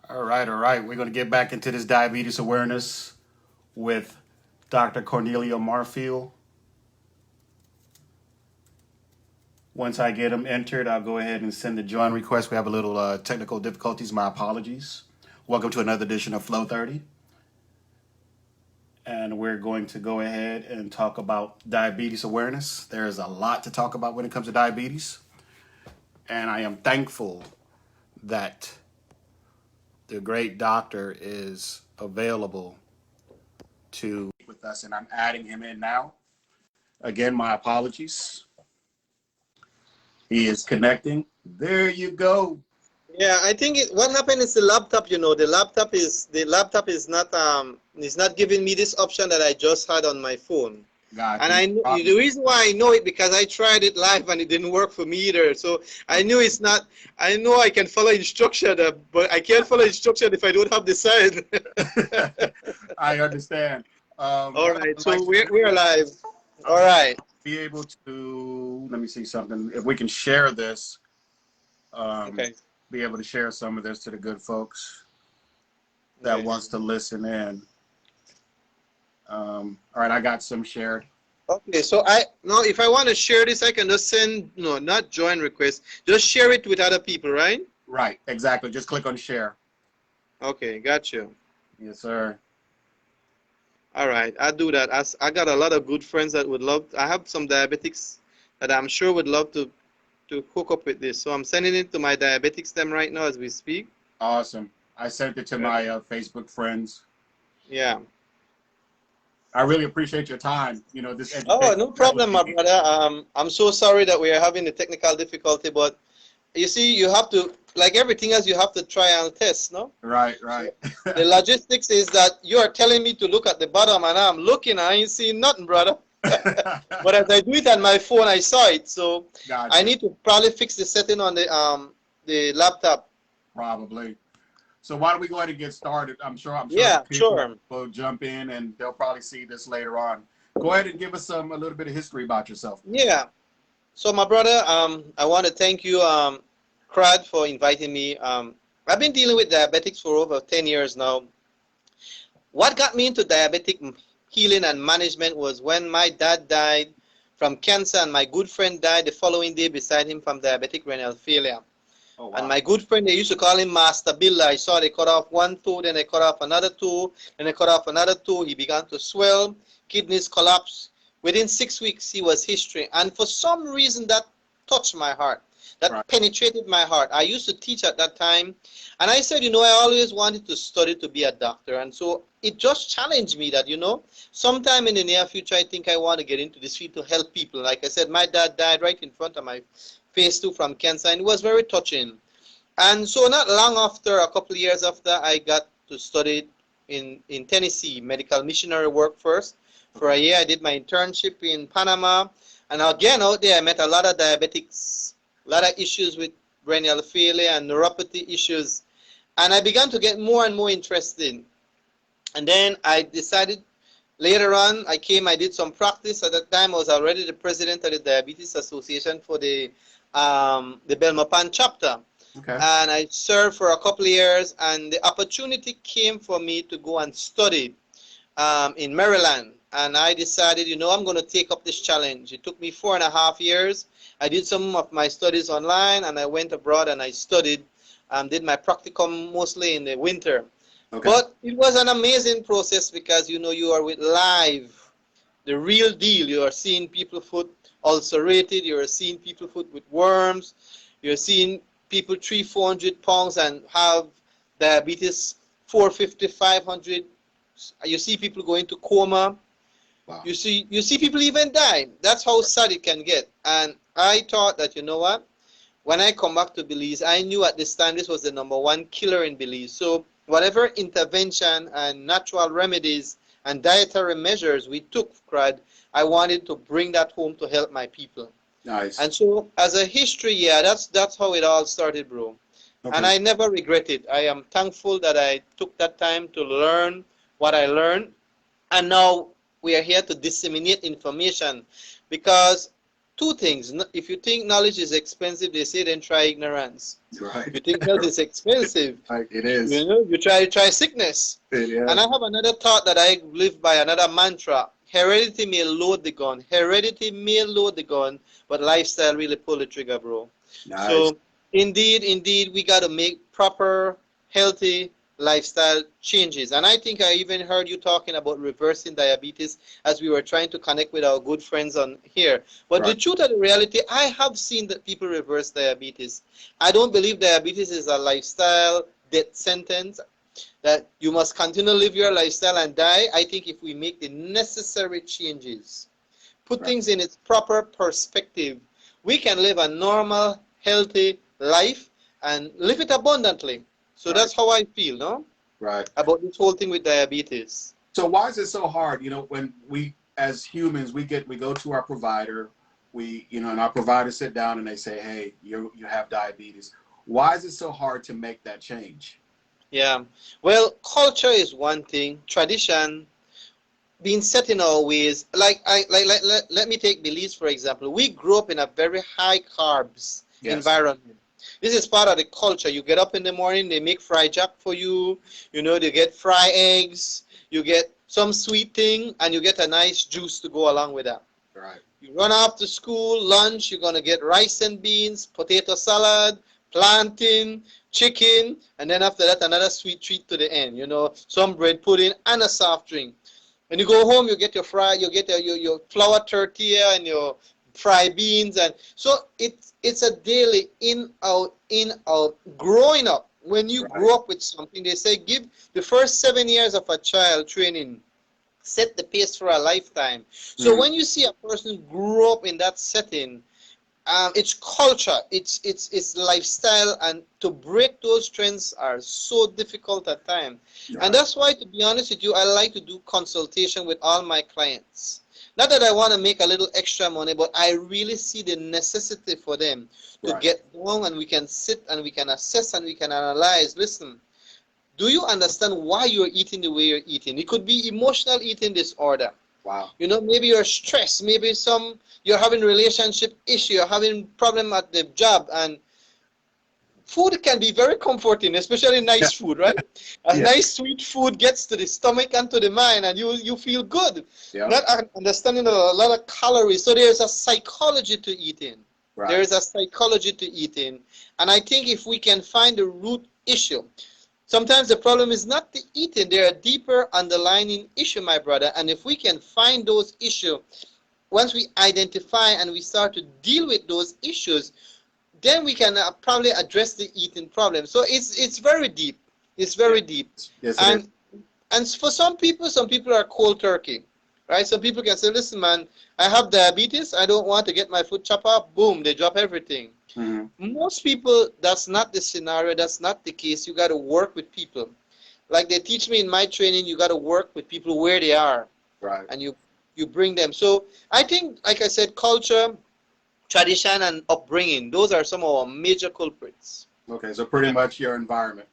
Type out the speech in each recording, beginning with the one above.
All right, all right. We're going to get back into this diabetes awareness with Dr. Cornelio Marfield. Once I get him entered, I'll go ahead and send the join request. We have a little technical difficulties. My apologies. Welcome to another edition of Flo30. And we're going to go ahead and talk about diabetes awareness. There's a lot to talk about when it comes to diabetes. And I am thankful that the great doctor is available to with us, and I'm adding him in now. Again, my apologies. He is connecting. There you go. Yeah, I think what happened is the laptop. The laptop is not giving me this option that I just had on my phone. Got And you. the reason why I know it because I tried it live and it didn't work for me either. So I knew it's not. I know I can follow instruction, but I can't follow instruction if I don't have the sign. I understand. All right, so Like we're live. All right. be able to let me see something. If we can share this, Okay. be able to share some of this to the good folks that Okay. wants to listen in. All right, I got some shared. Okay, so if I want to share this, I can just send not join request, just share it with other people, right? Right, exactly. Just click on share. Okay, got you. Yes, sir. All right, I'll do that. As I got a lot of good friends that would love. I have some diabetics that I'm sure would love to hook up with this. So I'm sending it to my diabetics them right now as we speak. Awesome. I sent it to my Facebook friends. Yeah. I really appreciate your time. This Oh, education. no That would problem, my be brother. I'm so sorry that we are having the technical difficulty, but you see, you have to, like everything else, you have to try and test, no? right, So right. the logistics is that you are telling me to look at the bottom, and I'm looking, I ain't seeing nothing, brother. But as I do it on my phone, I saw it. So I Gotcha. need to probably fix the setting on the laptop. Probably. So why don't we go ahead and get started? I'm sure the Yeah, people sure. will jump in and they'll probably see this later on. Go ahead and give us a little bit of history about yourself. Yeah. So my brother, I want to thank you, Crad, for inviting me. I've been dealing with diabetics for over 10 years now. What got me into diabetic healing and management was when my dad died from cancer and my good friend died the following day beside him from diabetic renal failure. Oh And wow. my good friend, they used to call him Master Builder. I saw they cut off one toe, then they cut off another toe, then they cut off another toe. He began to swell, kidneys collapsed. Within 6 weeks, he was history. And for some reason, that touched my heart. Right. That penetrated my heart. I used to teach at that time. And I said, I always wanted to study to be a doctor. And so it just challenged me that, sometime in the near future, I think I want to get into this field to help people. Like I said, my dad died right in front of my face too from cancer, and it was very touching. And so not long after, a couple of years after, I got to study in Tennessee, medical missionary work first. For Okay. a year, I did my internship in Panama. And again, out there, I met a lot of diabetics, a lot of issues with renal failure and neuropathy issues. And I began to get more and more interested. And then I decided later on, I did some practice. At that time, I was already the president of the Diabetes Association for the Belmopan chapter. Okay. And I served for a couple of years, and the opportunity came for me to go and study in Maryland. And I decided, I'm going to take up this challenge. It took me 4.5 years. I did some of my studies online, and I went abroad and I studied, did my practicum mostly in the winter. Okay. But it was an amazing process because, you are with live, the real deal. You are seeing people foot ulcerated. You are seeing people foot with worms. You're seeing people 300-400 pounds and have diabetes 450, 500. You see people go into coma. Wow. You see people even die. That's how sad it can get. And I thought that, what? When I come back to Belize, I knew at this time this was the #1 killer in Belize. So whatever intervention and natural remedies and dietary measures we took, Crad, I wanted to bring that home to help my people. Nice. And so as a history, yeah, that's how it all started, bro. And Okay. I never regret it. I am thankful that I took that time to learn what I learned. And now we are here to disseminate information because two things. If you think knowledge is expensive, they say then try ignorance. Right. If you think health is expensive, Right. It is. you try sickness. Yeah. And I have another thought that I live by, another mantra. Heredity may load the gun. Heredity may load the gun, but lifestyle really pull the trigger, bro. Nice. So indeed, we got to make proper, healthy lifestyle changes. And I think I even heard you talking about reversing diabetes as we were trying to connect with our good friends on here. But Right. the truth of the reality, I have seen that people reverse diabetes. I don't believe diabetes is a lifestyle death sentence, that you must continue to live your lifestyle and die. I think if we make the necessary changes, put Right. things in its proper perspective, we can live a normal, healthy life and live it abundantly. So Right. that's how I feel, no? Right. About this whole thing with diabetes. So why is it so hard? You know, when we as humans we go to our provider, and our provider sit down and they say, hey, you have diabetes. Why is it so hard to make that change? Yeah. Well, culture is one thing. Tradition, being set in our ways. Let me take Belize for example. We grew up in a very high carbs Yes. environment. This is part of the culture. You get up in the morning, they make fried jack for you. They get fried eggs. You get some sweet thing, and you get a nice juice to go along with that. Right. You run off to school, lunch, you're going to get rice and beans, potato salad, plantain, chicken, and then after that, another sweet treat to the end. Some bread pudding and a soft drink. When you go home, you get your your flour tortilla and your fried beans, and so it's a daily in out. Growing up, when you Right. grow up with something, they say give the first 7 years of a child training, set the pace for a lifetime. So when you see a person grow up in that setting, it's culture, it's lifestyle, and to break those trends are so difficult at times. Right. And that's why, to be honest with you, I like to do consultation with all my clients. Not that I want to make a little extra money, but I really see the necessity for them to Right. get down, and we can sit and we can assess and we can analyze. Listen, do you understand why you're eating the way you're eating? It could be emotional eating disorder. Wow. Maybe you're stressed, maybe you're having relationship issue, you're having problem at the job, and food can be very comforting, especially nice food, right? A Yeah. nice sweet food gets to the stomach and to the mind, and you feel good. Yeah. Not understanding a lot of calories. So there's a psychology to eating. Right. There is a psychology to eating, and I think if we can find the root issue. Sometimes the problem is not the eating. There are deeper underlying issue, my brother. And if we can find those issues, once we identify and we start to deal with those issues, then we can probably address the eating problem. So it's very deep. It's very deep. Yes, and for some people are cold turkey, right? Some people can say, listen, man, I have diabetes. I don't want to get my foot chopped off. Boom, they drop everything. Most people, that's not the scenario. That's not the case. You got to work with people. Like they teach me in my training, you got to work with people where they are. Right. And you bring them. So I think, like I said, culture, tradition, and upbringing, those are some of our major culprits. Okay, so pretty much your environment.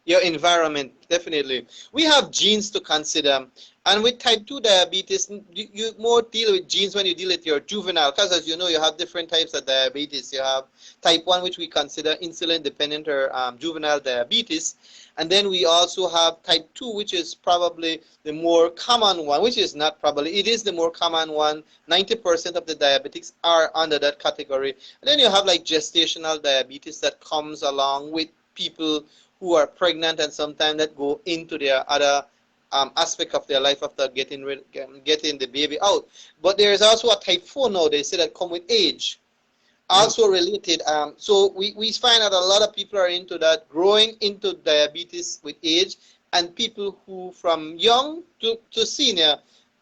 Your environment, definitely. We have genes to consider. And with type 2 diabetes, you more deal with genes when you deal with your juvenile, because as you know, you have different types of diabetes. You have type 1, which we consider insulin-dependent or juvenile diabetes. And then we also have type 2, which is probably the more common one, which is not probably, it is the more common one. 90% of the diabetics are under that category. And then you have like gestational diabetes that comes along with people who are pregnant, and sometimes that go into their other aspect of their life after getting the baby out. But there is also a type 4 now, they say, that come with age. Also related. So we find that a lot of people are into that, growing into diabetes with age, and people who from young to senior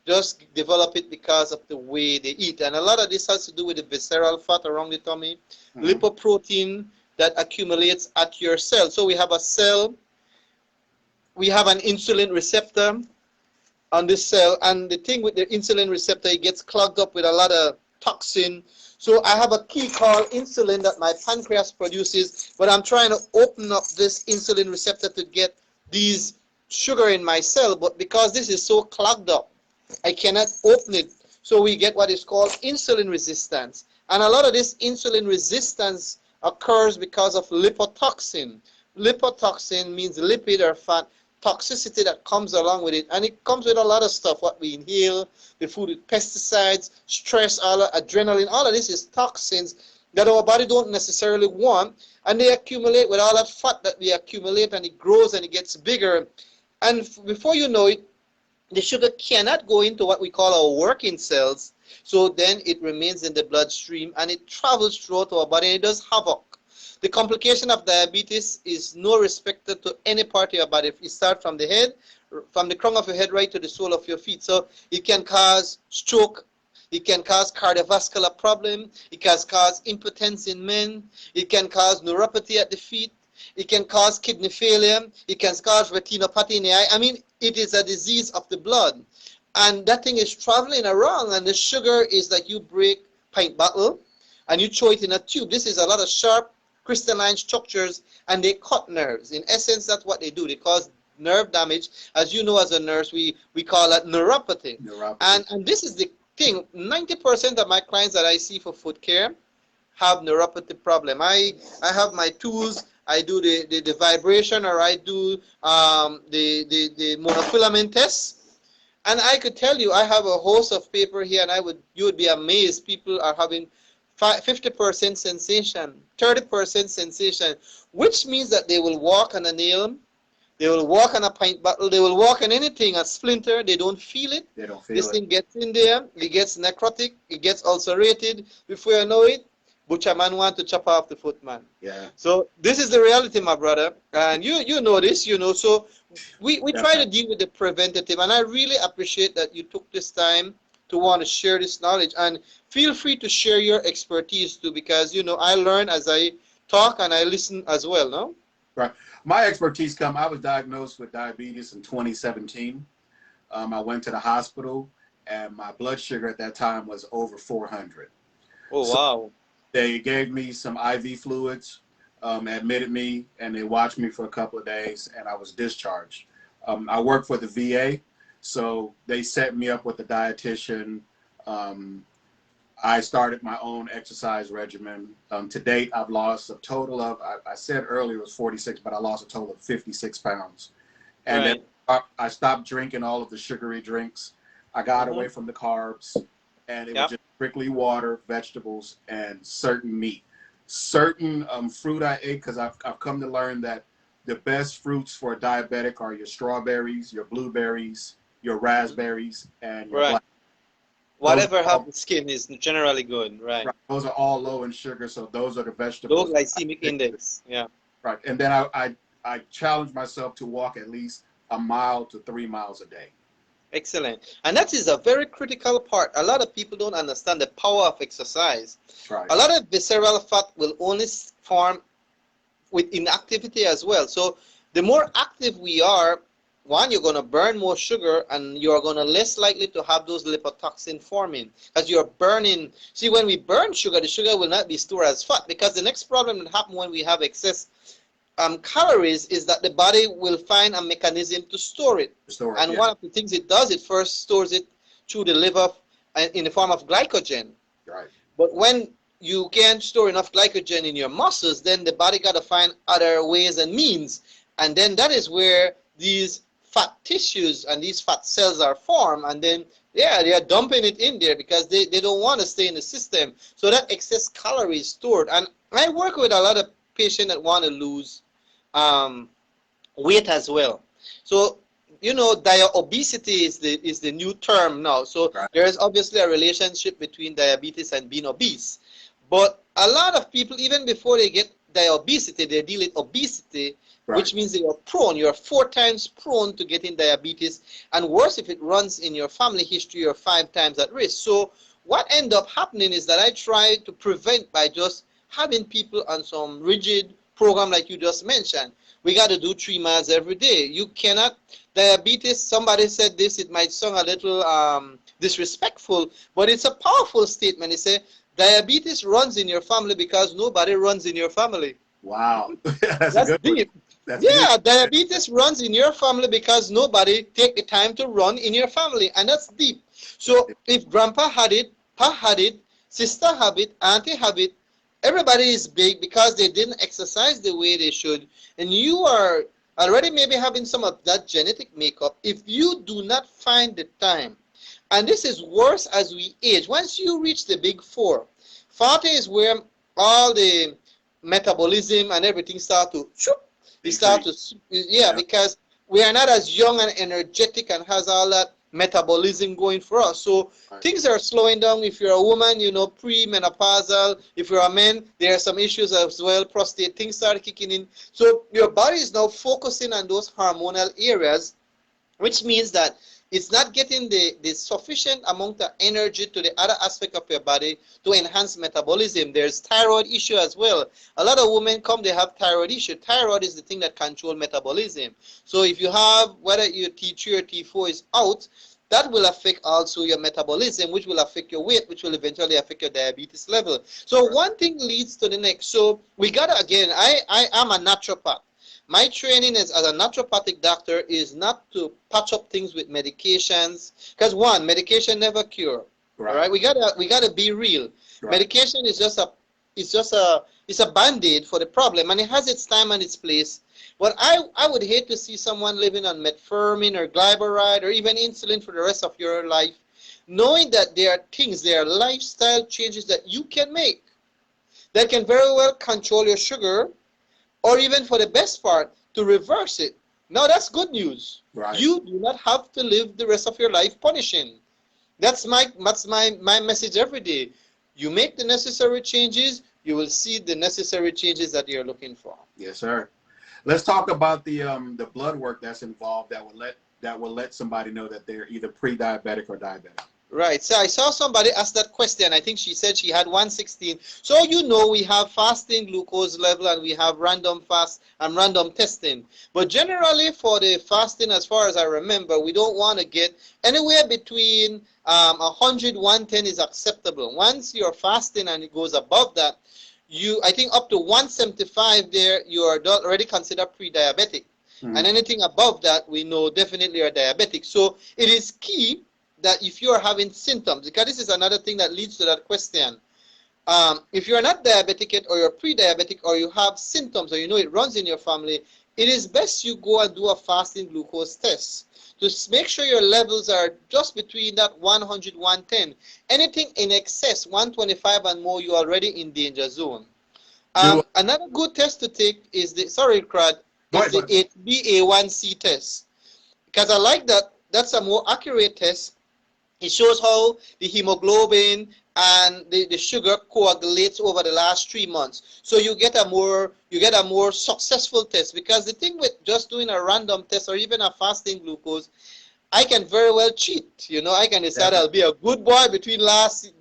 just develop it because of the way they eat. And a lot of this has to do with the visceral fat around the tummy, lipoprotein that accumulates at your cell. So we have a cell, we have an insulin receptor on this cell, and the thing with the insulin receptor, it gets clogged up with a lot of toxin. So I have a key called insulin that my pancreas produces, but I'm trying to open up this insulin receptor to get these sugar in my cell, but because this is so clogged up, I cannot open it. So we get what is called insulin resistance. And a lot of this insulin resistance occurs because of lipotoxin. Lipotoxin means lipid or fat toxicity that comes along with it. And it comes with a lot of stuff, what we inhale, the food with pesticides, stress, adrenaline, all of this is toxins that our body don't necessarily want. And they accumulate with all that fat that we accumulate, and it grows and it gets bigger. And before you know it, the sugar cannot go into what we call our working cells. So then it remains in the bloodstream and it travels throughout our body and it does havoc. The complication of diabetes is no respected to any part of your body. If you start from the head, from the crown of your head right to the sole of your feet. So it can cause stroke, it can cause cardiovascular problem, it can cause impotence in men, it can cause neuropathy at the feet, it can cause kidney failure, it can cause retinopathy in the eye. I mean, it is a disease of the blood. And that thing is traveling around, and the sugar is like you break pint bottle and you throw it in a tube. This is a lot of sharp crystalline structures, and they cut nerves. In essence, that's what they do. They cause nerve damage. As you know, as a nurse, we call that neuropathy. And this is the thing. 90% of my clients that I see for foot care have neuropathy problem. I have my tools. I do the vibration, or I do the monofilament test. And I could tell you, I have a host of paper here, and you would be amazed. People are having 50% sensation, 30% sensation, which means that they will walk on a nail, they will walk on a pint bottle, they will walk on anything, a splinter, they don't feel it. They don't feel this it. Thing gets in there, it gets necrotic, it gets ulcerated. Before you know it, butcher man want to chop off the foot, man. Yeah. So this is the reality, my brother, and you know this, you know. So we try to deal with the preventative, and I really appreciate that you took this time to want to share this knowledge, and feel free to share your expertise too, because you know I learn as I talk and I listen as well. No, right. My expertise I was diagnosed with diabetes in 2017. I went to the hospital, and my blood sugar at that time was over 400. Oh, wow. They gave me some IV fluids, admitted me, and they watched me for a couple of days, and I was discharged. I work for the VA, so they set me up with a dietitian. I started my own exercise regimen. To date, I've lost a total of, I said earlier it was 46, but I lost a total of 56 pounds. And Right. then I stopped drinking all of the sugary drinks. I got away from the carbs, and it was just strictly water, vegetables, and certain meat. Certain fruit I ate, because I've come to learn that the best fruits for a diabetic are your strawberries, your blueberries, your raspberries, and your black. Whatever helps the skin is generally good, right? Those are all low in sugar, so those are the vegetables. Low glycemic index, yeah. Right, and then I challenge myself to walk at least a mile to 3 miles a day. Excellent. And that is a very critical part. A lot of people don't understand the power of exercise. Right. A lot of visceral fat will only form with inactivity as well. So the more active we are, one, you're going to burn more sugar, and you're going to less likely to have those lipotoxin forming, because you're burning. See, when we burn sugar, the sugar will not be stored as fat, because the next problem that happens when we have excess calories is that the body will find a mechanism to store it. One of the things it does, it first stores it through the liver in the form of glycogen. Right. But when you can't store enough glycogen in your muscles, then the body got to find other ways and means. And then that is where these fat tissues and these fat cells are formed, and then they are dumping it in there because they don't want to stay in the system. So that excess calories is stored. And I work with a lot of patients that want to lose weight as well. So you know, obesity is the new term now. So there is obviously a relationship between diabetes and being obese. But a lot of people, even before they get diabetes, they deal with obesity, which means they are prone. You're 4 times prone to getting diabetes, and worse if it runs in your family history, you're 5 times at risk. So what end up happening is that I try to prevent by just having people on some rigid program like you just mentioned. We got to do 3 miles every day. You cannot, diabetes, somebody said this, it might sound a little disrespectful, but it's a powerful statement. They say, diabetes runs in your family because nobody runs in your family. Wow. That's deep. Yeah, diabetes runs in your family because nobody take the time to run in your family, and that's deep. So if grandpa had it, pa had it, sister have it, auntie have it. Everybody is big because they didn't exercise the way they should. And you are already maybe having some of that genetic makeup. If you do not find the time, and this is worse as we age, once you reach the big 4, 40 is where all the metabolism and everything start to, we start to, yeah, because we are not as young and energetic and has all that metabolism going for us. So things are slowing down. If you're a woman, you know, pre-menopausal. If you're a man, there are some issues as well. Prostate, things start kicking in. So your body is now focusing on those hormonal areas, which means that it's not getting the sufficient amount of energy to the other aspect of your body to enhance metabolism. There's thyroid issue as well. A lot of women come, they have thyroid issue. Thyroid is the thing that controls metabolism. So if you have, whether your T3 or T4 is out, that will affect also your metabolism, which will affect your weight, which will eventually affect your diabetes level. So one thing leads to the next. So we got to, again, I am a naturopath. My training as a naturopathic doctor is not to patch up things with medications, because one, medication never cure. Right. All right, we gotta be real. Right. Medication is just a band-aid for the problem, and it has its time and its place. But I would hate to see someone living on metformin or glyburide or even insulin for the rest of your life, knowing that there are lifestyle changes that you can make that can very well control your sugar, or even for the best part, to reverse it. Now that's good news. Right. You do not have to live the rest of your life punishing. That's my message every day. You make the necessary changes, you will see the necessary changes that you're looking for. Yes, sir. Let's talk about the blood work that's involved that will let somebody know that they're either pre-diabetic or diabetic. Right. So I saw somebody ask that question. I think she said she had 116. So you know we have fasting glucose level and we have random fast and random testing. But generally for the fasting, as far as I remember, we don't want to get anywhere between 100, 110 is acceptable. Once you're fasting and it goes above that, I think up to 175 there, you are already considered pre-diabetic. And anything above that, we know definitely are diabetic. So it is key that if you are having symptoms, because this is another thing that leads to that question. If you're not diabetic yet, or you're pre-diabetic, or you have symptoms, or you know it runs in your family, it is best you go and do a fasting glucose test to make sure your levels are just between that 100, 110. Anything in excess, 125 and more, you're already in danger zone. Another good test to take is the, the HbA1c test. Because I like that. That's a more accurate test. It shows how the hemoglobin and the sugar coagulates over the last 3 months. So you get a more successful test, because the thing with just doing a random test or even a fasting glucose, I can very well cheat. You know, I can decide I'll be a good boy between last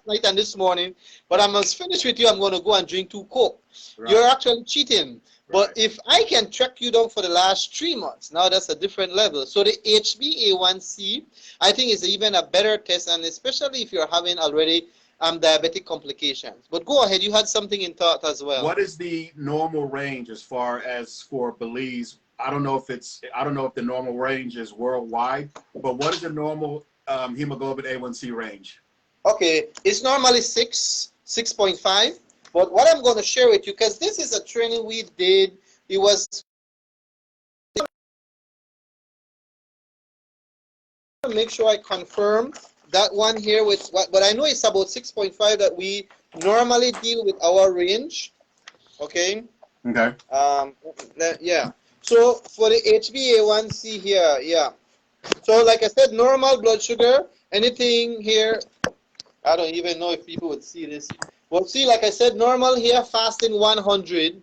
night and this morning, but I must finish with you. I'm going to go and drink 2 Coke. Right. You're actually cheating. But if I can track you down for the last 3 months, now that's a different level. So the HbA1c, I think, is even a better test, and especially if you're having already diabetic complications. But go ahead, you had something in thought as well. What is the normal range as far as for Belize? I don't know if the normal range is worldwide, but what is the normal hemoglobin A1c range? Okay, it's normally 6.5. But what I'm going to share with you, because this is a training we did, it was make sure I confirm that one here with what, but I know it's about 6.5 that we normally deal with our range. Okay. Okay. Yeah. So for the HbA1c here, yeah. So like I said, normal blood sugar, anything here, I don't even know if people would see this. Well, see, like I said, normal here, fasting 100.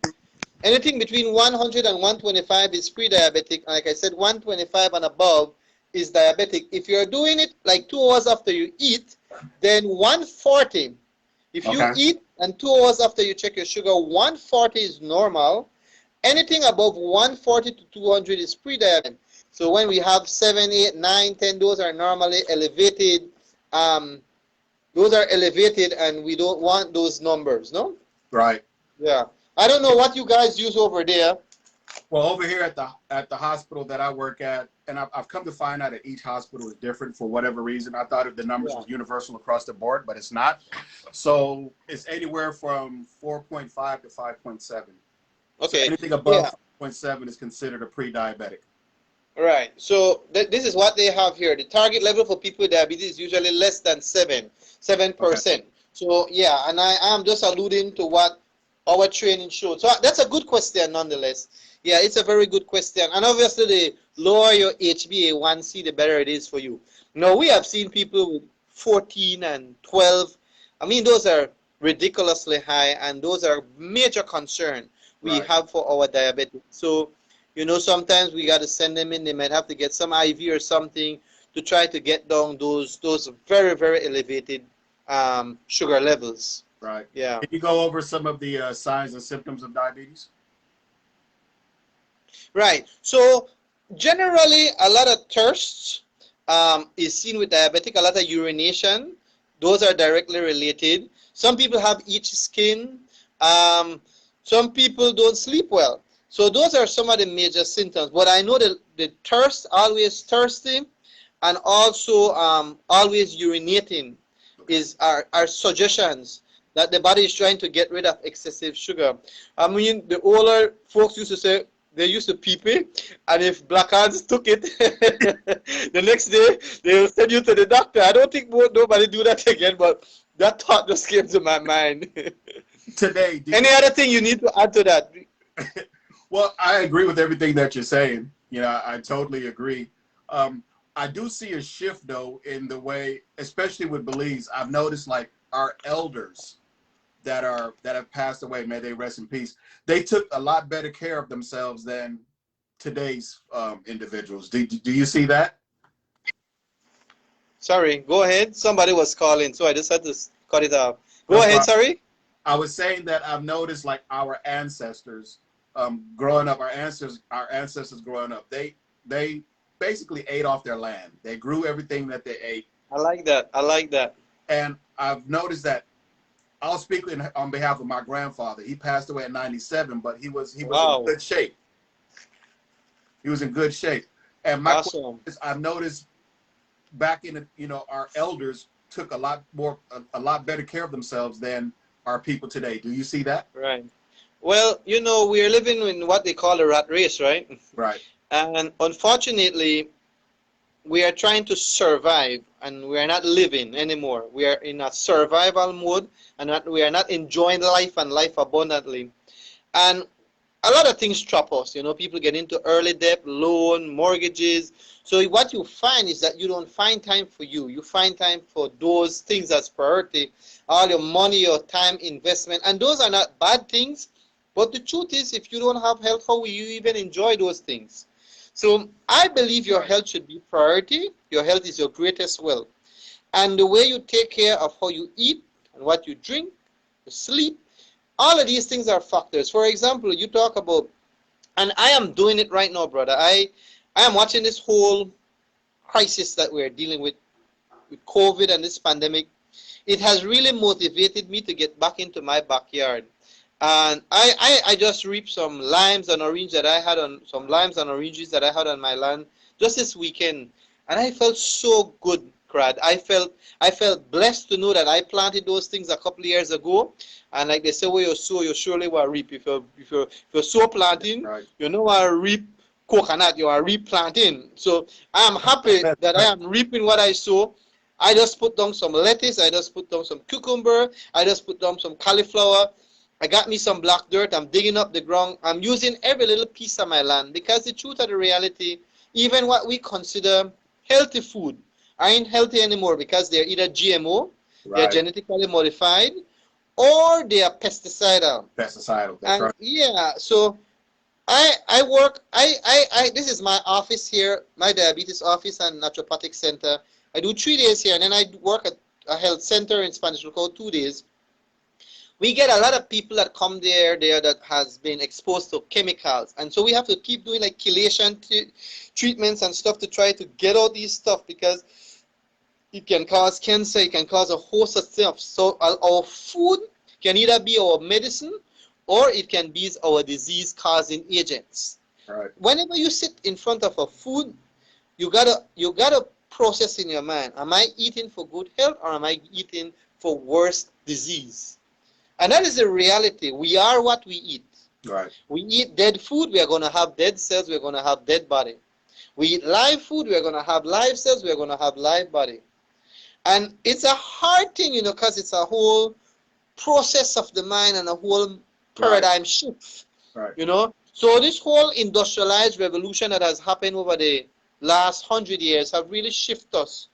Anything between 100 and 125 is pre-diabetic. Like I said, 125 and above is diabetic. If you're doing it like 2 hours after you eat, then 140. If you eat and 2 hours after you check your sugar, 140 is normal. Anything above 140 to 200 is pre-diabetic. So when we have 7, 8, 9, 10, those are normally elevated. Those are elevated, and we don't want those numbers, no? Right. Yeah. I don't know what you guys use over there. Well, over here at the hospital that I work at, and I've come to find out that each hospital is different for whatever reason. I thought the numbers Yeah. was universal across the board, but it's not. So it's anywhere from 4.5 to 5.7. So Okay. anything above Yeah. 5.7 is considered a pre-diabetic. Right. So this is what they have here. The target level for people with diabetes is usually less than Okay. 7%. So yeah, and I am just alluding to what our training showed. So that's a good question nonetheless. Yeah, it's a very good question. And obviously the lower your HbA1c, the better it is for you. Now we have seen people with 14 and 12. I mean, those are ridiculously high, and those are major concern we Right. have for our diabetics. So sometimes we got to send them in. They might have to get some IV or something to try to get down those very, very elevated sugar levels. Right. Yeah. Can you go over some of the signs and symptoms of diabetes? Right. So generally, a lot of thirst is seen with diabetic. A lot of urination. Those are directly related. Some people have itchy skin. Um, some people don't sleep well. So those are some of the major symptoms. But I know that the thirst, always thirsty, and also always urinating Okay. are suggestions that the body is trying to get rid of excessive sugar. I mean, the older folks used to say they used to pee pee, and if black hands took it, the next day they'll send you to the doctor. I don't think nobody do that again, but that thought just came to my mind. Today, Any other thing you need to add to that? well, I agree with everything that you're saying. I totally agree. I do see a shift though in the way, especially with Belize. I've noticed like our elders that have passed away, may they rest in peace. They took a lot better care of themselves than today's individuals. Do you see that? Sorry, go ahead. Somebody was calling, so I just had to cut it off. Go No ahead, problem. sorry. I was saying that I've noticed like our ancestors growing up, our ancestors growing up, they basically ate off their land. They grew everything that they ate. I like that. I like that. And I've noticed that I'll speak on behalf of my grandfather. He passed away at 97, but he was in Wow. good shape. He was in good shape. And my question Awesome. is, I've noticed back in our elders took a lot better care of themselves than our people today. Do you see that? Right. Well, we are living in what they call a rat race, right? Right. And unfortunately, we are trying to survive, and we are not living anymore. We are in a survival mode, and we are not enjoying life and life abundantly. And a lot of things trap us. People get into early debt, loan, mortgages. So what you find is that you don't find time for you. You find time for those things as priority, all your money, your time, investment. And those are not bad things. But the truth is, if you don't have health, how will you even enjoy those things? So I believe your Right. health should be priority. Your health is your greatest wealth. And the way you take care of how you eat and what you drink, you sleep, all of these things are factors. For example, you talk about, and I am doing it right now, brother. I am watching this whole crisis that we're dealing with COVID and this pandemic. It has really motivated me to get back into my backyard. And I just reaped some limes and oranges that I had on my land just this weekend. And I felt so good, Crad. I felt blessed to know that I planted those things a couple of years ago. And like they say, where you sow, you surely will reap. If you're sow planting, Right. you know I reap coconut, you are replanting. So I am happy that I Right. am reaping what I sow. I just put down some lettuce, I just put down some cucumber, I just put down some cauliflower. I got me some black dirt, I'm digging up the ground. I'm using every little piece of my land, because the truth of the reality, even what we consider healthy food aren't healthy anymore, because they're either GMO, they're Right. genetically modified, or they are pesticidal. Pesticidal. That's And right. yeah, so I work I this is my office here, my diabetes office and naturopathic center. I do 3 days here, and then I work at a health center in Spanish we call 2 days. We get a lot of people that come there that has been exposed to chemicals, and so we have to keep doing like chelation treatments and stuff to try to get out these stuff, because it can cause cancer, it can cause a host of stuff. So our food can either be our medicine, or it can be our disease causing agents. Right. Whenever you sit in front of a food, you gotta process in your mind, am I eating for good health or am I eating for worse disease? And that is the reality. We are what we eat. Right. We eat dead food, we are going to have dead cells, we're going to have dead body. We eat live food, we're going to have live cells, we're going to have live body. And it's a hard thing, because it's a whole process of the mind and a whole paradigm shift, Right. So this whole industrialized revolution that has happened over the last 100 years have really shifted us.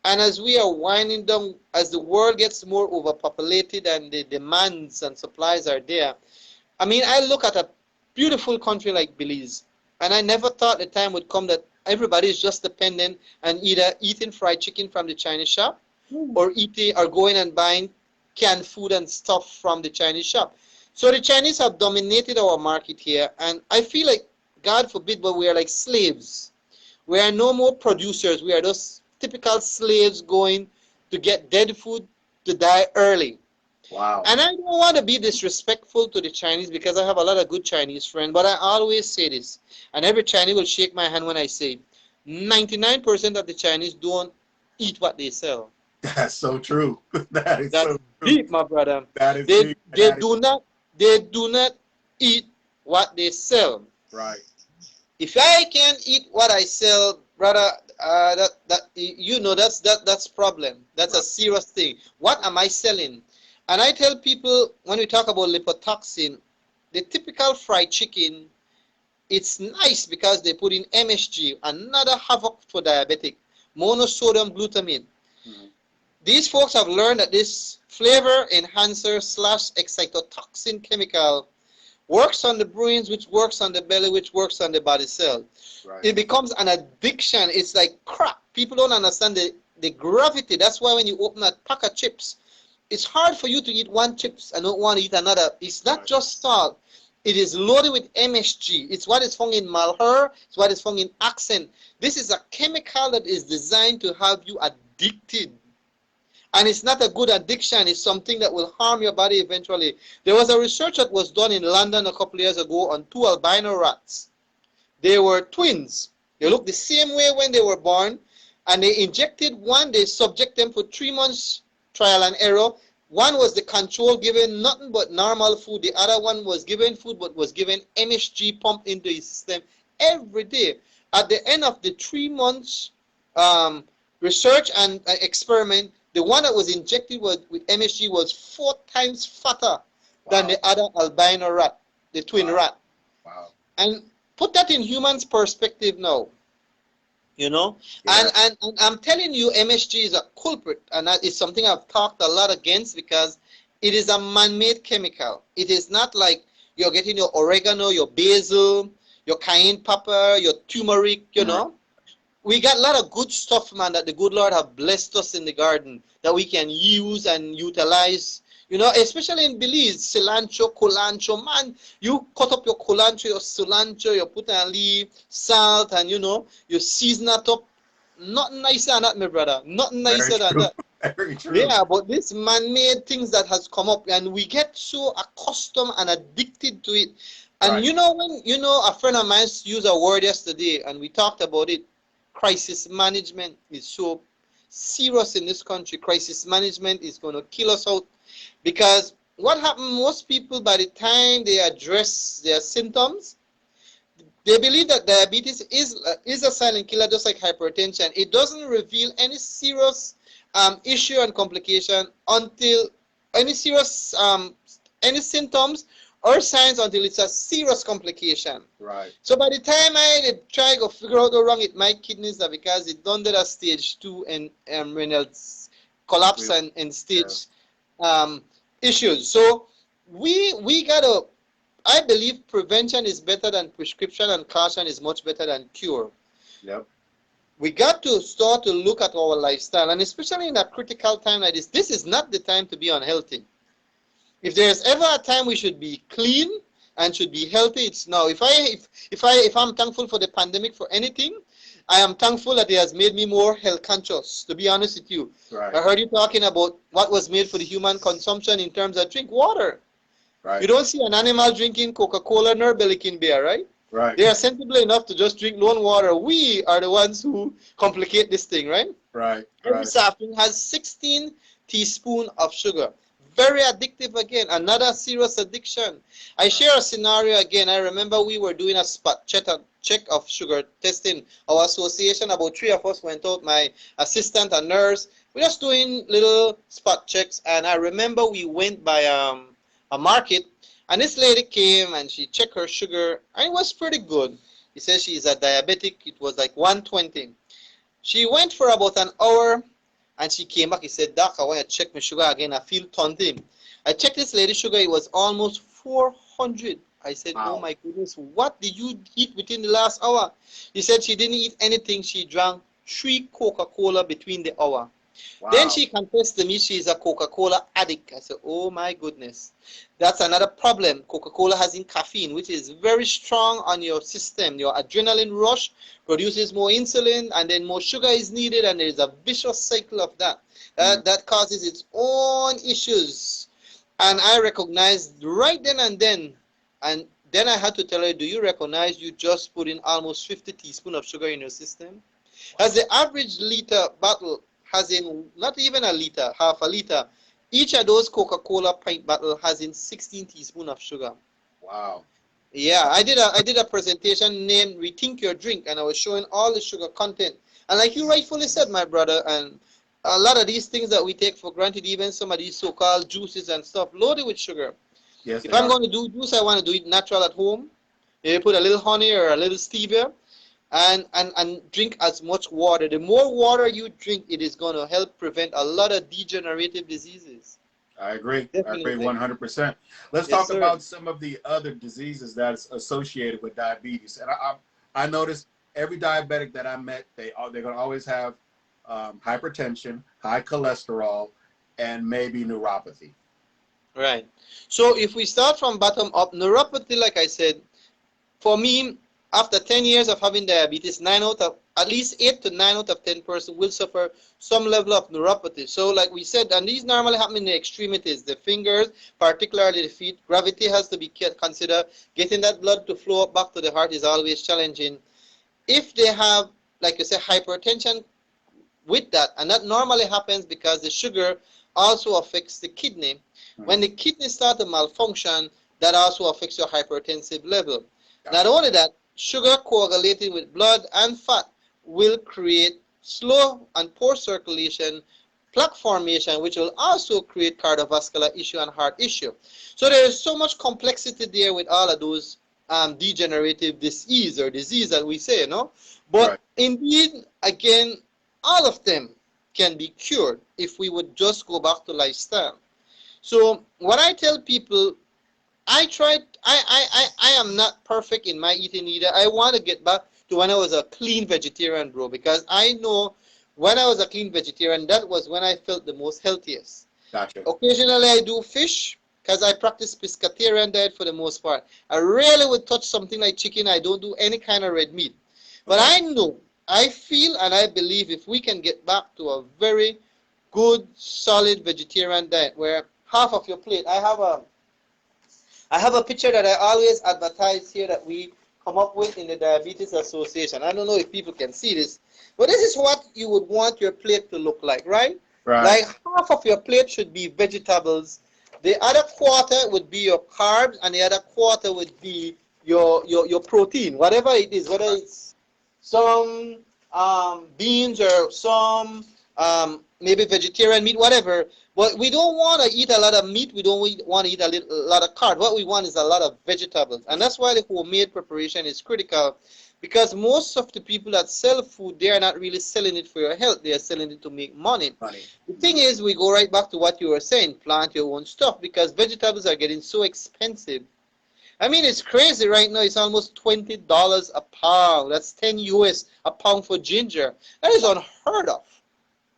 And as we are winding down, as the world gets more overpopulated and the demands and supplies are there, I mean, I look at a beautiful country like Belize, and I never thought the time would come that everybody is just dependent on either eating fried chicken from the Chinese shop or going and buying canned food and stuff from the Chinese shop. So the Chinese have dominated our market here, and I feel like, God forbid, but we are like slaves. We are no more producers. We are just typical slaves going to get dead food to die early. Wow. And I don't want to be disrespectful to the Chinese because I have a lot of good Chinese friends, but I always say this, and every Chinese will shake my hand when I say 99% of the Chinese don't eat what they sell. That's so true. That is That's so true. deep, my brother. That is They deep. they do not eat what they sell. Right. If I can't eat what I sell, brother, that's problem. That's a serious thing. What am I selling? And I tell people when we talk about lipotoxin, the typical fried chicken, it's nice because they put in MSG, another havoc for diabetic, monosodium glutamate. These folks have learned that this flavor enhancer / excitotoxin chemical works on the brains, which works on the belly, which works on the body cell. Right. It becomes an addiction. It's like crack. People don't understand the gravity. That's why when you open a pack of chips, it's hard for you to eat one chips and not want to eat another. It's not just salt. It is loaded with MSG. It's what is found in malheur. It's what is found in accent. This is a chemical that is designed to have you addicted. And it's not a good addiction. It's something that will harm your body eventually. There was a research that was done in London a couple of years ago on 2 albino rats. They were twins. They looked the same way when they were born. And they injected one. They subject them for 3 months trial and error. One was the control, given nothing but normal food. The other one was given food but was given MSG pumped into his system every day. At the end of the 3 months research and experiment, the one that was injected with MSG was 4 times fatter than the other albino rat, the twin rat. Wow. And put that in humans' perspective now. Yeah. And I'm telling you, MSG is a culprit, and that is something I've talked a lot against because it is a man-made chemical. It is not like you're getting your oregano, your basil, your cayenne pepper, your turmeric, We got a lot of good stuff, man, that the good Lord have blessed us in the garden that we can use and utilize. Especially in Belize, cilantro, culantro, man, you cut up your culantro, your cilantro, you put a leaf, salt, and you season it up. Nothing nicer than that, my brother. Nothing nicer than that. Very true. Yeah, but this man-made things that has come up, and we get so accustomed and addicted to it. And when a friend of mine used a word yesterday, and we talked about it. Crisis management is so serious in this country. Crisis management is going to kill us out. Because what happens, most people, by the time they address their symptoms, they believe that diabetes is a silent killer, just like hypertension. It doesn't reveal any serious issue and complication until any symptoms or signs until it's a serious complication. Right. So by the time I try to figure out how wrong it, my kidneys are because it done at stage 2 and renal collapse and stage issues. So we gotta, I believe prevention is better than prescription and caution is much better than cure. Yep. We got to start to look at our lifestyle, and especially in a critical time like this is not the time to be unhealthy. If there's ever a time we should be clean and should be healthy, it's now. If I'm thankful for the pandemic for anything, I am thankful that it has made me more health conscious, to be honest with you. Right. I heard you talking about what was made for the human consumption in terms of drink water. Right. You don't see an animal drinking Coca-Cola nor Belkin beer, right? Right. They are sensible enough to just drink lone water. We are the ones who complicate this thing, right? Right. Every Right. soft drink has 16 teaspoons of sugar. Very addictive again, another serious addiction. I share a scenario again. I remember we were doing a spot check of sugar testing. Our association, about 3 of us went out, my assistant, a nurse. We're just doing little spot checks, and I remember we went by a market, and this lady came and she checked her sugar, and it was pretty good. She said she's a diabetic. It was like 120. She went for about an hour, and she came back. He said, Doc, I want to check my sugar again. I feel taunting. I checked this lady's sugar. It was almost 400. I said, oh Wow. my goodness, what did you eat within the last hour? She said she didn't eat anything. She drank 3 Coca-Cola between the hour. Then Wow. she confessed to me she's a Coca-Cola addict. I said, oh my goodness. That's another problem. Coca-Cola has in caffeine, which is very strong on your system. Your adrenaline rush produces more insulin, and then more sugar is needed, and there's a vicious cycle of that. That causes its own issues. And I recognized right then and then I had to tell her, do you recognize you just put in almost 50 teaspoons of sugar in your system? As the average liter bottle has in, not even a liter, half a liter, each of those Coca-Cola pint bottle has in 16 teaspoons of sugar. Wow. Yeah, I did a presentation named Rethink Your Drink, and I was showing all the sugar content. And like you rightfully said, my brother, and a lot of these things that we take for granted, even some of these so-called juices and stuff, loaded with sugar. Yes, If they I'm are. going to do juice, I want to do it natural at home. Maybe put a little honey or a little stevia, and drink as much water. The more water you drink, it is going to help prevent a lot of degenerative diseases. I agree. I agree Definitely. 100%. Let's Yes, talk sir. about some of the other diseases that's associated with diabetes. And I noticed every diabetic that I met, they're going to always have hypertension, high cholesterol, and maybe neuropathy. Right. So if we start from bottom up, neuropathy, like I said, for me, after 10 years of having diabetes, at least 8 to 9 out of 10 persons will suffer some level of neuropathy. So like we said, and these normally happen in the extremities, the fingers, particularly the feet. Gravity has to be considered. Getting that blood to flow up back to the heart is always challenging. If they have, like you say, hypertension with that, and that normally happens because the sugar also affects the kidney. When the kidney start to malfunction, that also affects your hypertensive level. Not Gotcha. only that, sugar coagulating with blood and fat will create slow and poor circulation, plaque formation, which will also create cardiovascular issue and heart issue. So there is so much complexity there with all of those degenerative disease that we say, you know. Right. But indeed, again, all of them can be cured if we would just go back to lifestyle. So what I tell people, I am not perfect in my eating either. I want to get back to when I was a clean vegetarian, bro, because I know when I was a clean vegetarian, that was when I felt the most healthiest. Gotcha. Occasionally I do fish because I practice pescatarian diet for the most part. I rarely would touch something like chicken. I don't do any kind of red meat. But Okay. I know, I feel, and I believe if we can get back to a very good, solid vegetarian diet where half of your plate, I have a picture that I always advertise here that we come up with in the Diabetes Association. I don't know if people can see this, but this is what you would want your plate to look like, right? Right. Like half of your plate should be vegetables. The other quarter would be your carbs, and the other quarter would be your protein, whatever it is, whether it's some beans or some maybe vegetarian meat, whatever. But we don't want to eat a lot of meat. We don't want to eat a lot of carbs. What we want is a lot of vegetables. And that's why the homemade preparation is critical, because most of the people that sell food, they are not really selling it for your health. They are selling it to make money. Funny. The thing is, we go right back to what you were saying, plant your own stuff, because vegetables are getting so expensive. I mean, it's crazy right now. It's almost $20 a pound. That's 10 US a pound for ginger. That is unheard of.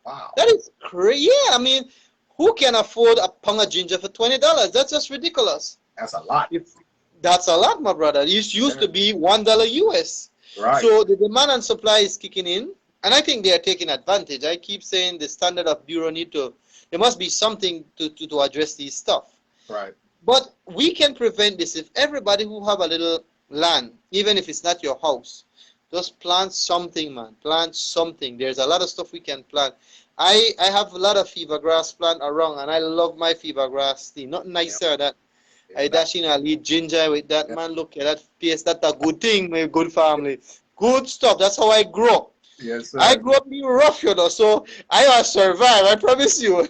Wow. That is crazy. Yeah, I mean, who can afford a pound of ginger for $20? That's just ridiculous. That's a lot. If that's a lot, my brother. It used to be $1 US. Right. So the demand and supply is kicking in, and I think they are taking advantage. I keep saying the standard of bureau there must be something to address these stuff. Right. But we can prevent this if everybody who have a little land, even if it's not your house. Just plant something, man. Plant something. There's a lot of stuff we can plant. I have a lot of fever grass plant around, and I love my fever grass tea. Not nicer that I dash in a little ginger with that, man. Look at that paste. That's a good thing, my good family. Good stuff. That's how I grew up. Yes, sir. I grew up being rough, you know, so I will survive, I promise you.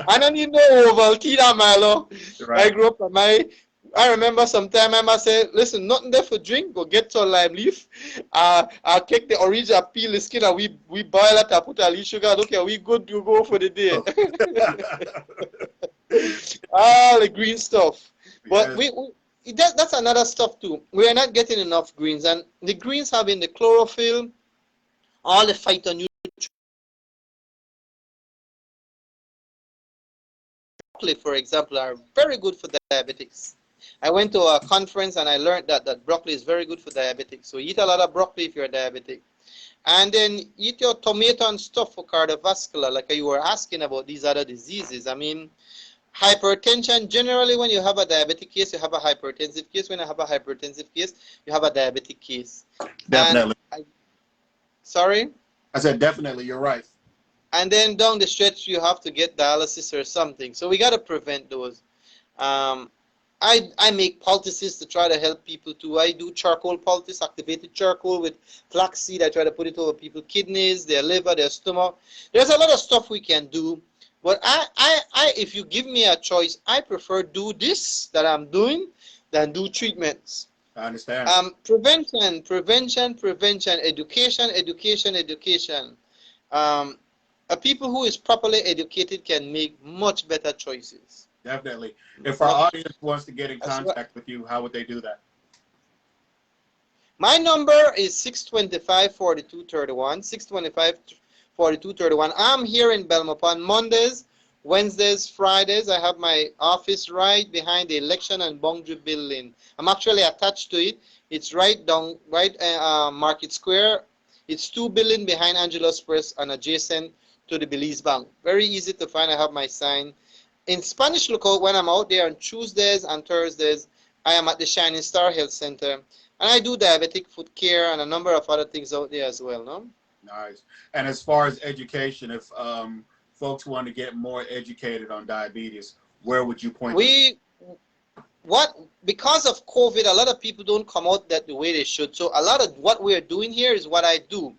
I don't need no Ovaltine, Milo. Right. I grew up, I remember sometime I must say, listen, nothing there for drink, go get some lime leaf. I'll take the original, peel the skin, and we boil it, I put a little sugar, okay, we good to go for the day. All the green stuff. But Yes. that's another stuff too. We are not getting enough greens, and the greens having the chlorophyll, all the phytonutrients, for example, are very good for diabetics. I went to a conference and I learned that broccoli is very good for diabetics. So eat a lot of broccoli if you're diabetic. And then eat your tomato and stuff for cardiovascular, like you were asking about these other diseases. I mean, hypertension, generally when you have a diabetic case, you have a hypertensive case. When you have a hypertensive case, you have a diabetic case. Definitely. Sorry? I said definitely. You're right. And then down the stretch, you have to get dialysis or something. So we got to prevent those. I make poultices to try to help people too. I do charcoal poultice, activated charcoal with flaxseed. I try to put it over people's kidneys, their liver, their stomach. There's a lot of stuff we can do. But if you give me a choice, I prefer do this that I'm doing than do treatments. I understand. Prevention, education. A people who is properly educated can make much better choices. Definitely. If our audience wants to get in contact with you, how would they do that? My number is 625-4231, 625-4231. I'm here in Belmont Mondays, Wednesdays, Fridays. I have my office right behind the Election and Boundary Building. I'm actually attached to it. It's right down, Market Square. It's 2 buildings behind Angelo's Press and adjacent to the Belize Bank. Very easy to find. I have my sign. In Spanish Lookout, when I'm out there on Tuesdays and Thursdays, I am at the Shining Star Health Center. And I do diabetic foot care and a number of other things out there as well, no? Nice. And as far as education, if folks want to get more educated on diabetes, where would you point them? Because of COVID, a lot of people don't come out that the way they should. So a lot of what we're doing here is what I do.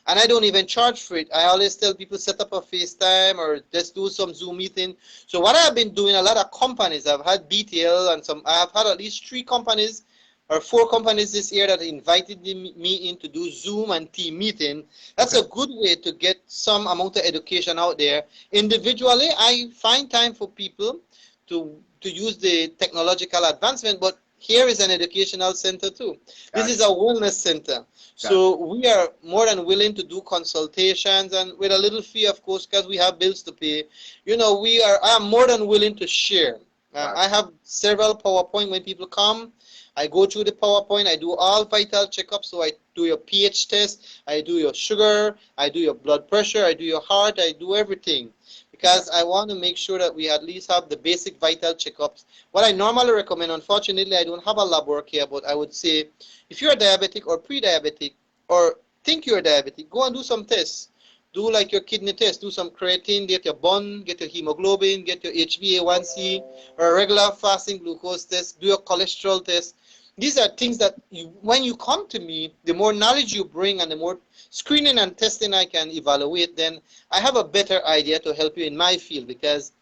And I don't even charge for it. I always tell people set up a FaceTime or just do some Zoom meeting. So what I've been doing, a lot of companies, I've had BTL and I have had at least 3 companies or 4 companies this year that invited me in to do Zoom and team meeting. That's a good way to get some amount of education out there. Individually, I find time for people to use the technological advancement, but here is an educational center too. This is a wellness center. So we are more than willing to do consultations, and with a little fee, of course, because we have bills to pay. You know, I am more than willing to share. I have several PowerPoint when people come. I go through the PowerPoint. I do all vital checkups. So I do your pH test. I do your sugar. I do your blood pressure. I do your heart. I do everything. Because I want to make sure that we at least have the basic vital checkups. What I normally recommend, unfortunately, I don't have a lab work here, but I would say if you're diabetic or pre-diabetic or think you're diabetic, go and do some tests. Do like your kidney test, do some creatine, get your bun, get your hemoglobin, get your HbA1c, or a regular fasting glucose test, do your cholesterol test. These are things that when you come to me, the more knowledge you bring and the more screening and testing I can evaluate, then I have a better idea to help you in my field. Because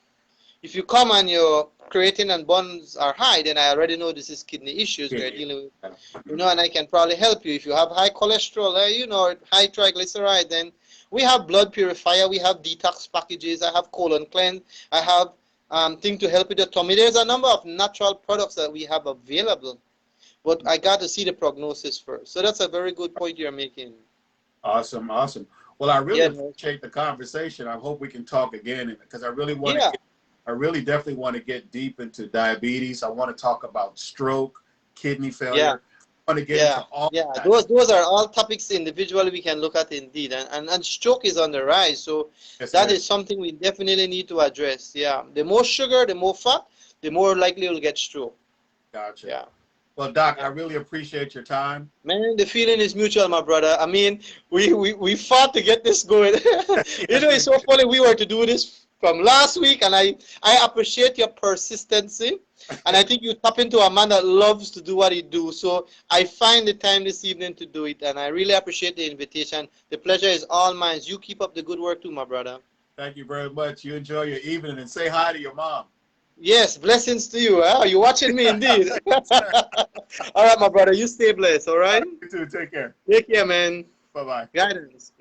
if you come and your creatine and buns are high, then I already know this is kidney issues we're dealing with, and I can probably help you. If you have high cholesterol, high triglyceride, then we have blood purifier, we have detox packages, I have colon cleanse, I have thing to help with the tummy. There's a number of natural products that we have available. But I got to see the prognosis first. So that's a very good point you're making. Awesome. Well, I really appreciate the conversation. I hope we can talk again because I really want to. I really definitely want to get deep into diabetes. I want to talk about stroke, kidney failure. I want to get into all that. Those are all topics individually we can look at indeed. And stroke is on the rise. So that is something we definitely need to address. Yeah. The more sugar, the more fat, the more likely you'll get stroke. Gotcha. Yeah. Well, Doc, I really appreciate your time. Man, the feeling is mutual, my brother. I mean, we fought to get this going. You know, it's so funny. We were to do this from last week, and I appreciate your persistency. And I think you tap into a man that loves to do what he do. So I find the time this evening to do it, and I really appreciate the invitation. The pleasure is all mine. You keep up the good work too, my brother. Thank you very much. You enjoy your evening, and say hi to your mom. Yes, blessings to you. Huh? You're watching me indeed. All right, my brother. You stay blessed, all All right? right, you too. Take care. Take care, man. Bye-bye. Guidance.